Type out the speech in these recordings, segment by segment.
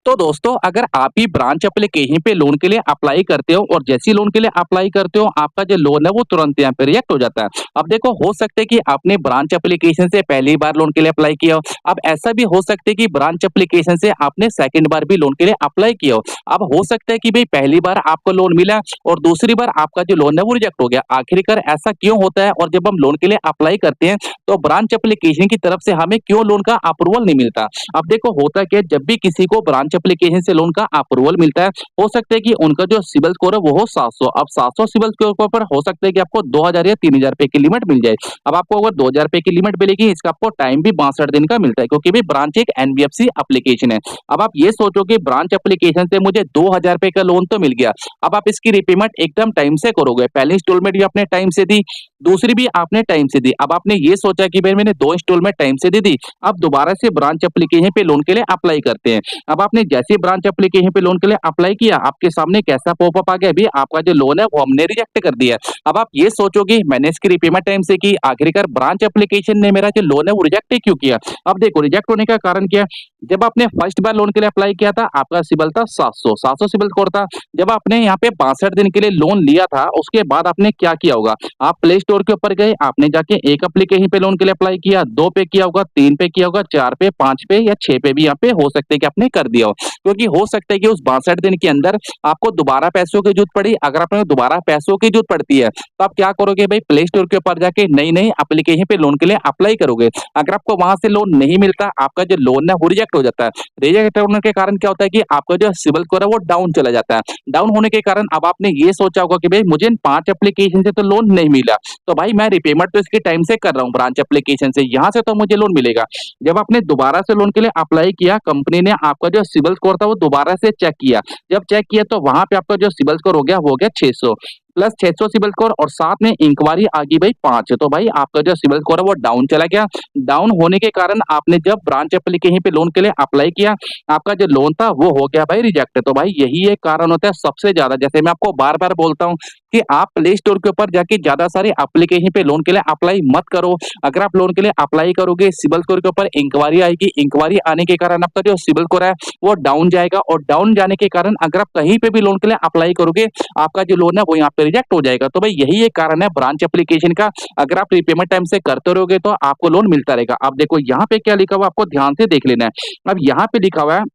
तो दोस्तों अगर आप भी ब्रांच एप्लीकेशन पे लोन के लिए अप्लाई करते हो और जैसी लोन के लिए अप्लाई करते हो आपका जो लोन है वो तुरंत यहाँ पे रिजेक्ट हो जाता है। अब देखो हो सकता है कि आपने ब्रांच एप्लीकेशन से पहली बार लोन के लिए अप्लाई किया हो। अब ऐसा भी हो सकता है कि ब्रांच एप्लीकेशन से आपने सेकंड बार भी लोन के लिए अप्लाई किया हो। अब हो सकता है कि भाई पहली बार आपको लोन मिला और दूसरी बार आपका जो लोन है वो रिजेक्ट हो गया। आखिरकार ऐसा क्यों होता है और जब हम लोन के लिए अप्लाई करते हैं तो ब्रांच एप्लीकेशन की तरफ से हमें क्यों लोन का अप्रूवल नहीं मिलता। अब देखो होता है कि जब भी किसी को ब्रांच एप्लीकेशन से लोन का अप्रूवल मिलता है हो सकता है कि उनका जो सिबिल स्कोर है वो हो 700। अब 700 सिबिल स्कोर पर हो सकता है कि आपको 2000 या 3000 रुपए की लिमिट मिल जाए। अब आपको अगर 2000 रुपए की लिमिट मिलेगी इसका आपको टाइम भी 62 दिन का मिलता है क्योंकि भी ब्रांच एक एनबीएफसी एप्लीकेशन है। अब आप ये सोचो कि ब्रांच एप्लीकेशन से मुझे 2000 रुपए का लोन तो मिल गया। अब आप इसकी रिपेमेंट एकदम टाइम से करोगे। पहली इंस्टॉलमेंट भी आपने टाइम से दी, दूसरी भी आपने टाइम से दी। अब आपने ये सोचा कि भाई मैंने 2 इंस्टॉलमेंट टाइम से दे दी, अब दोबारा से ब्रांच एप्लीकेशन पे लोन के लिए अप्लाई करते हैं। अब आपने जैसे ब्रांच एप्लीकेशन पे लोन के लिए अप्लाई किया आपके सामने कैसा पॉपअप आ गया, भी आपका जो लोन है वो हमने रिजेक्ट कर दिया। अब आप ये सोचोगे मैंने इसकी रिपेमेंट टाइम से की, आखिरकार ब्रांच एप्लीकेशन ने मेरा जो लोन है वो रिजेक्ट क्यों किया। अब देखो रिजेक्ट होने का कारण क्या है। जब आपने फर्स्ट बार लोन के लिए अप्लाई किया था आपका सिबिल था 700 सिबिल स्कोर था। जब आपने यहाँ पे 62 दिन के लिए लोन लिया था उसके बाद आपने क्या किया होगा, आप प्ले स्टोर के ऊपर गए, आपने जाके एक एप्लीकेशन पे लोन के लिए अप्लाई किया, 2 पे किया होगा, 3 पे किया होगा, 4 पे, 5 पे या 6 पे भी यहाँ पे हो सकता है कि आपने कर दिया हो। क्योंकि हो सकता है कि उस 62 दिन के अंदर आपको दोबारा पैसों की जरूरत पड़ी। अगर आपने दोबारा पैसों की जरूरत पड़ती है तो आप क्या करोगे भाई, प्ले स्टोर के ऊपर जाके नई नई एप्लीकेशन पे लोन के लिए अप्लाई करोगे। अगर आपको वहां से लोन नहीं मिलता आपका जो लोन है वो रिजेक्ट हो जाता है। रिजेक्ट होने के कारण क्या होता है कि आपका जो सिबिल स्कोर है वो डाउन चला जाता है। डाउन होने के कारण अब आपने ये सोचा होगा कि भाई मुझे इन 5 एप्लीकेशन से तो लोन नहीं मिला, तो भाई मैं रिपेमेंट तो इसके टाइम से कर रहा हूँ ब्रांच एप्लीकेशन से, यहाँ से तो मुझे लोन मिलेगा। जब आपने दोबारा से लोन के लिए अप्लाई किया कंपनी ने आपका जो सिबिल स्कोर था वो दोबारा से चेक किया। जब चेक किया तो वहां पे आपका जो सिबिल स्कोर हो गया 600 प्लस 600 सिबिल स्कोर और साथ में इंक्वायरी आ गई भाई 5। तो भाई आपका जो सिबिल स्कोर है वो डाउन चला गया। डाउन होने के कारण आपने जब ब्रांच एप्लीकेशन पे लोन के लिए अप्लाई किया आपका जो लोन था वो हो गया भाई रिजेक्ट। तो भाई यही एक कारण होता है सबसे ज्यादा, जैसे मैं आपको बार बार बोलता हूँ कि आप प्ले स्टोर के ऊपर जाके ज्यादा सारी एप्लीकेशन पे लोन के लिए अप्लाई मत करो। अगर आप लोन के लिए अप्लाई करोगे सिबिल स्कोर के ऊपर इंक्वायरी आएगी, इंक्वायरी आने के कारण आपका जो सिबिल स्कोर है वो डाउन जाएगा और डाउन जाने के कारण अगर आप कहीं पे भी लोन के लिए अप्लाई करोगे आपका जो लोन है वो यहाँ पे रिजेक्ट हो जाएगा। तो भाई यही एक कारण है ब्रांच एप्लीकेशन का। अगर आप रिपेमेंट टाइम से करते रहोगे तो आपको लोन मिलता रहेगा। अब देखो यहाँ पे क्या लिखा हुआ आपको ध्यान से देख लेना है। अब यहाँ पे लिखा हुआ है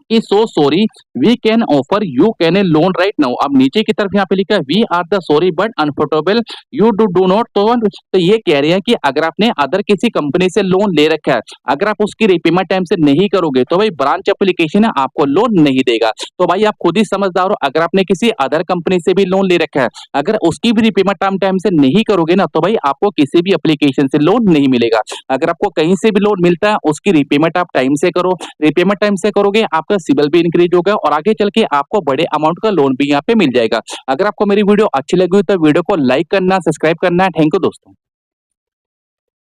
कि so sorry we can offer you can a loan right now. अब नीचे की तरफ यहाँ पे लिखा है we are the sorry but unfortunate you do not. तो ये कह रहे हैं कि अगर आपने अदर किसी कंपनी से लोन ले रखा है अगर आप उसकी रिपेमेंट टाइम से नहीं करोगे तो भाई ब्रांच एप्लीकेशन है आपको लोन नहीं देगा। तो भाई आप खुद ही समझदार हो, अगर आपने किसी अदर कंपनी से भी लोन ले रखा है अगर उसकी भी रिपेमेंट टाइम से नहीं करोगे ना तो भाई आपको किसी भी एप्लीकेशन से लोन नहीं मिलेगा। अगर आपको कहीं से भी लोन मिलता है उसकी रिपेमेंट आप टाइम से करो, रिपेमेंट टाइम से करोगे आपका सिबिल भी इंक्रीज होगा और आगे चल के आपको बड़े अमाउंट का लोन भी यहाँ पे मिल जाएगा। अगर आपको मेरी वीडियो अच्छी लगी हो तो वीडियो को लाइक करना, सब्सक्राइब करना। थैंक यू दोस्तों।